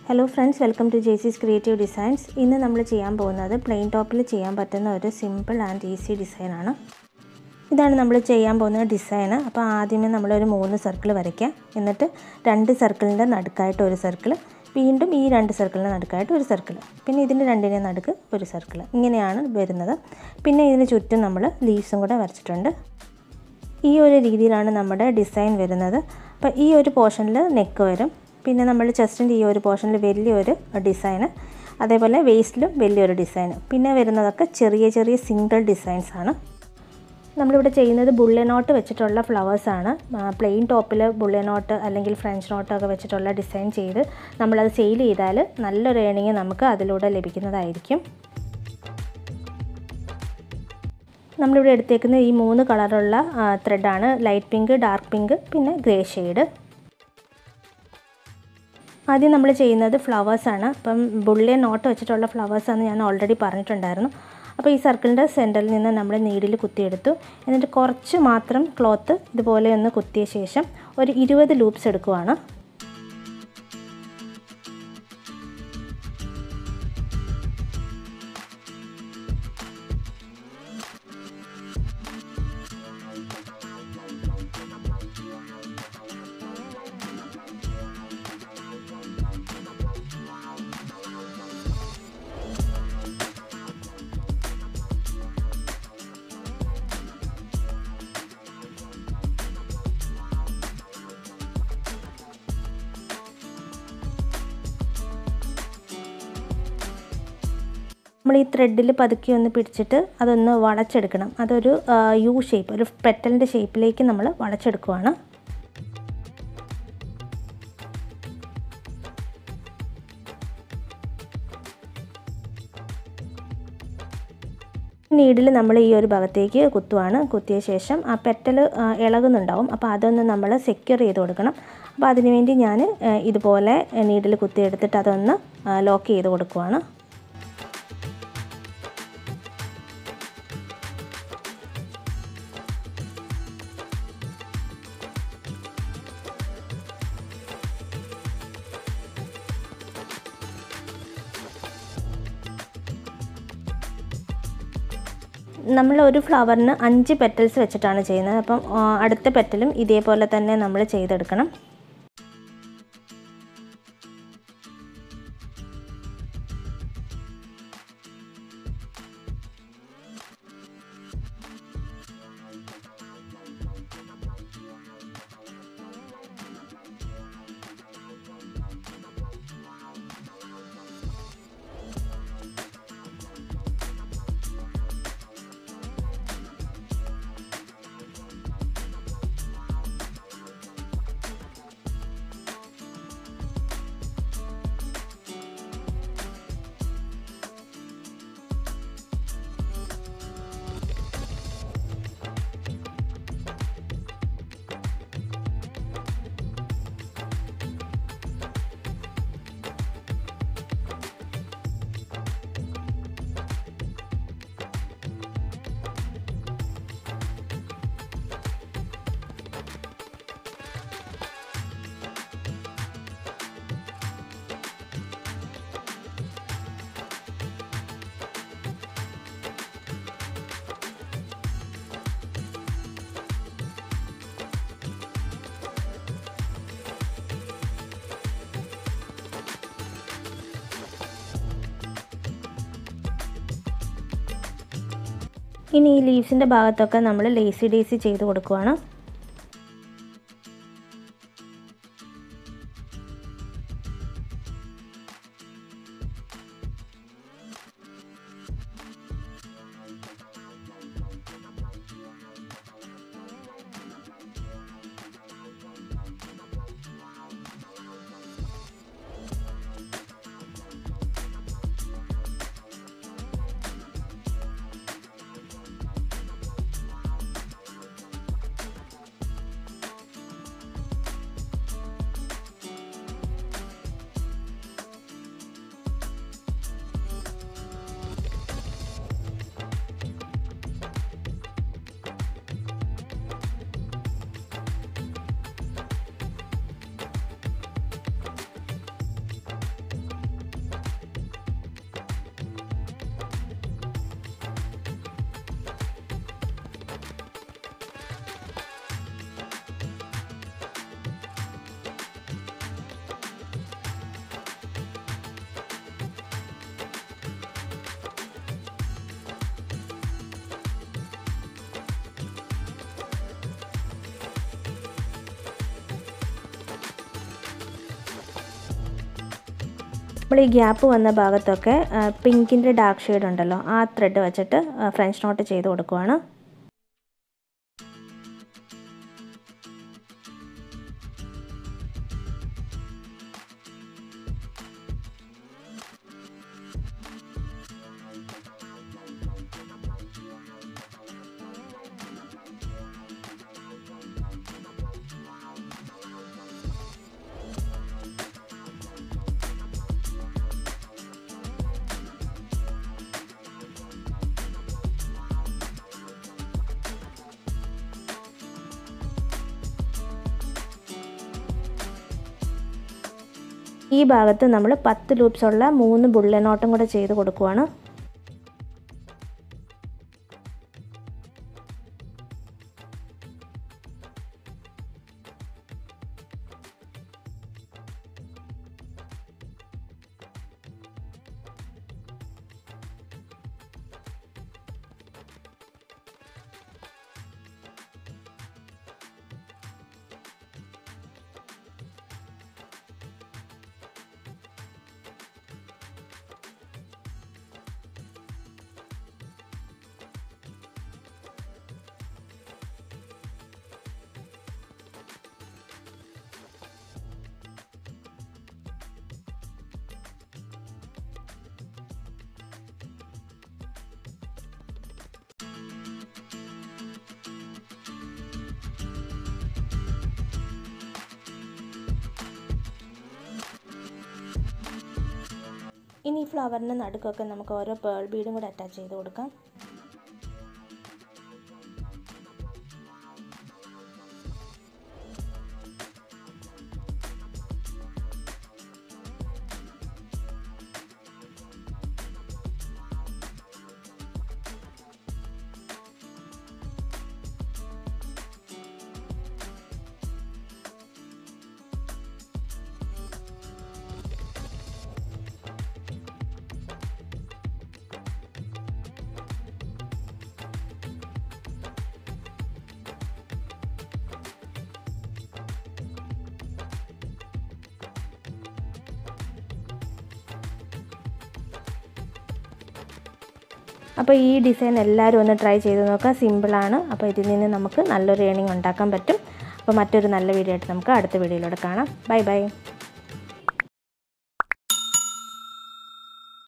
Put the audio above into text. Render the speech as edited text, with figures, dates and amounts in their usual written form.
Hello friends, welcome to Jaicys Creative Designs. ഇന്ന് നമ്മൾ ചെയ്യാൻ പോകുന്നത് പ്ലെയിൻ ടോപ്പിൽ ചെയ്യാൻ പറ്റുന്ന ഒരു സിമ്പിൾ ആൻഡ് ഈസി ഡിസൈൻ ആണ്. ഇതാണ് നമ്മൾ ചെയ്യാൻ പോകുന്ന ഡിസൈൻ. അപ്പോൾ ആദ്യമേ നമ്മൾ ഒരു 3 സർക്കിൾ വരയ്ക്കാം. എന്നിട്ട് 2 സർക്കിളിന്റെ നടുക്കായിട്ട് ഒരു സർക്കിൾ, വീണ്ടും ഈ 2 സർക്കിളിന്റെ നടുക്കായിട്ട് ഒരു സർക്കിൾ, പിന്നെ ഇതിന്റെ രണ്ടിന്റെ നടുക്ക് ഒരു സർക്കിൾ. ഇങ്ങനെയാണ് വരുന്നത്. പിന്നെ ഇതിന് ചുറ്റും നമ്മൾ ലീവ്സും കൂടെ വരച്ചിട്ടുണ്ട്. ഈ ഒരു രീതിയിലാണ് നമ്മുടെ ഡിസൈൻ വരുന്നത്. അപ്പോൾ ഈ ഒരു പോർഷനിൽ നെക്ക് വരും. പിന്നെ നമ്മൾ ചെസ്റ്റിൻ്റെ ഈ ഒരു പോർഷനിൽ വലിയൊരു ഡിസൈൻ, അതേപോലെ വേസ്റ്റിലും വലിയൊരു ഡിസൈൻ. പിന്നെ വരുന്നതൊക്കെ ചെറിയ ചെറിയ സിംഗിൾ ഡിസൈൻസ് ആണ്. നമ്മളിവിടെ ചെയ്യുന്നത് ബുള്ളെ നോട്ട് വെച്ചിട്ടുള്ള ഫ്ലവേഴ്സാണ്. പ്ലെയിൻ ടോപ്പിൽ ബുള്ളെ നോട്ട് അല്ലെങ്കിൽ ഫ്രഞ്ച് നോട്ടൊക്കെ വെച്ചിട്ടുള്ള ഡിസൈൻ ചെയ്ത് നമ്മളത് സെയിൽ ചെയ്താൽ നല്ലൊരു ഏണിങ് നമുക്ക് അതിലൂടെ ലഭിക്കുന്നതായിരിക്കും. നമ്മളിവിടെ എടുത്തേക്കുന്ന ഈ 3 കളറുള്ള ത്രെഡാണ്. ലൈറ്റ് പിങ്ക്, ഡാർക്ക് പിങ്ക്, പിന്നെ ഗ്രേ ഷെയ്ഡ്. ആദ്യം നമ്മൾ ചെയ്യുന്നത് ഫ്ലവേഴ്സാണ്. അപ്പം ബുള്ളെ നോട്ട് വെച്ചിട്ടുള്ള ഫ്ലവേഴ്സാണ് ഞാൻ ഓൾറെഡി പറഞ്ഞിട്ടുണ്ടായിരുന്നു. അപ്പോൾ ഈ സർക്കിളിൻ്റെ സെൻറ്ററിൽ നിന്ന് നമ്മൾ നീഡിൽ കുത്തിയെടുത്തു. എന്നിട്ട് കുറച്ച് മാത്രം ക്ലോത്ത് ഇതുപോലെ ഒന്ന് കുത്തിയ ശേഷം ഒരു 20 ലൂപ്സ് എടുക്കുവാണ്. നമ്മൾ ഈ ത്രെഡിൽ പതുക്കി ഒന്ന് പിടിച്ചിട്ട് അതൊന്ന് വളച്ചെടുക്കണം. അതൊരു യു ഷേപ്പ്, ഒരു പെറ്റലിൻ്റെ ഷേപ്പിലേക്ക് നമ്മൾ വളച്ചെടുക്കുവാണ്. നീഡിൽ നമ്മൾ ഈ ഒരു ഭാഗത്തേക്ക് കുത്തുവാണ്. കുത്തിയ ശേഷം ആ പെറ്റൽ ഇളകുന്നുണ്ടാവും. അപ്പോൾ അതൊന്ന് നമ്മൾ സെക്യൂർ ചെയ്ത് കൊടുക്കണം. അപ്പോൾ അതിനുവേണ്ടി ഞാൻ ഇതുപോലെ നീഡിൽ കുത്തിയെടുത്തിട്ട് അതൊന്ന് ലോക്ക് ചെയ്ത് കൊടുക്കുവാണ്. നമ്മൾ ഒരു ഫ്ലവറിന് 5 പെറ്റൽസ് വെച്ചിട്ടാണ് ചെയ്യുന്നത്. അപ്പം അടുത്ത പെറ്റലും ഇതേപോലെ തന്നെ നമ്മൾ ചെയ്തെടുക്കണം. ഇനി ഈ ലീവ്സിൻ്റെ ഭാഗത്തൊക്കെ നമ്മൾ ലേസി ഡേസി ചെയ്ത് കൊടുക്കുവാണ്. നമ്മൾ ഈ ഗ്യാപ്പ് വന്ന ഭാഗത്തൊക്കെ പിങ്കിൻ്റെ ഡാർക്ക് ഷെയ്ഡ് ഉണ്ടല്ലോ, ആ ത്രെഡ് വെച്ചിട്ട് ഫ്രഞ്ച് നോട്ട് ചെയ്ത് കൊടുക്കുവാണ്. ഈ ഭാഗത്ത് നമ്മൾ 10 ലൂപ്സ് ഉള്ള 3 ബുള്ളറ്റ് നോട്ടും കൂടെ ചെയ്ത് കൊടുക്കുവാണ്. ഇനി ഫ്ലവറിൻ്റെ നടുക്കൊക്കെ നമുക്ക് ഓരോ പേൾ ബീഡും കൂടെ അറ്റാച്ച് ചെയ്ത് കൊടുക്കാം. അപ്പോൾ ഈ ഡിസൈൻ എല്ലാവരും ഒന്ന് ട്രൈ ചെയ്ത് നോക്കുക. സിമ്പിളാണ്. അപ്പോൾ ഇതിൽ നിന്ന് നമുക്ക് നല്ലൊരു ഏണിംഗ് ഉണ്ടാക്കാൻ പറ്റും. അപ്പോൾ മറ്റൊരു നല്ല വീഡിയോ ആയിട്ട് നമുക്ക് അടുത്ത വീഡിയോയിലൂടെ കാണാം. Bye bye.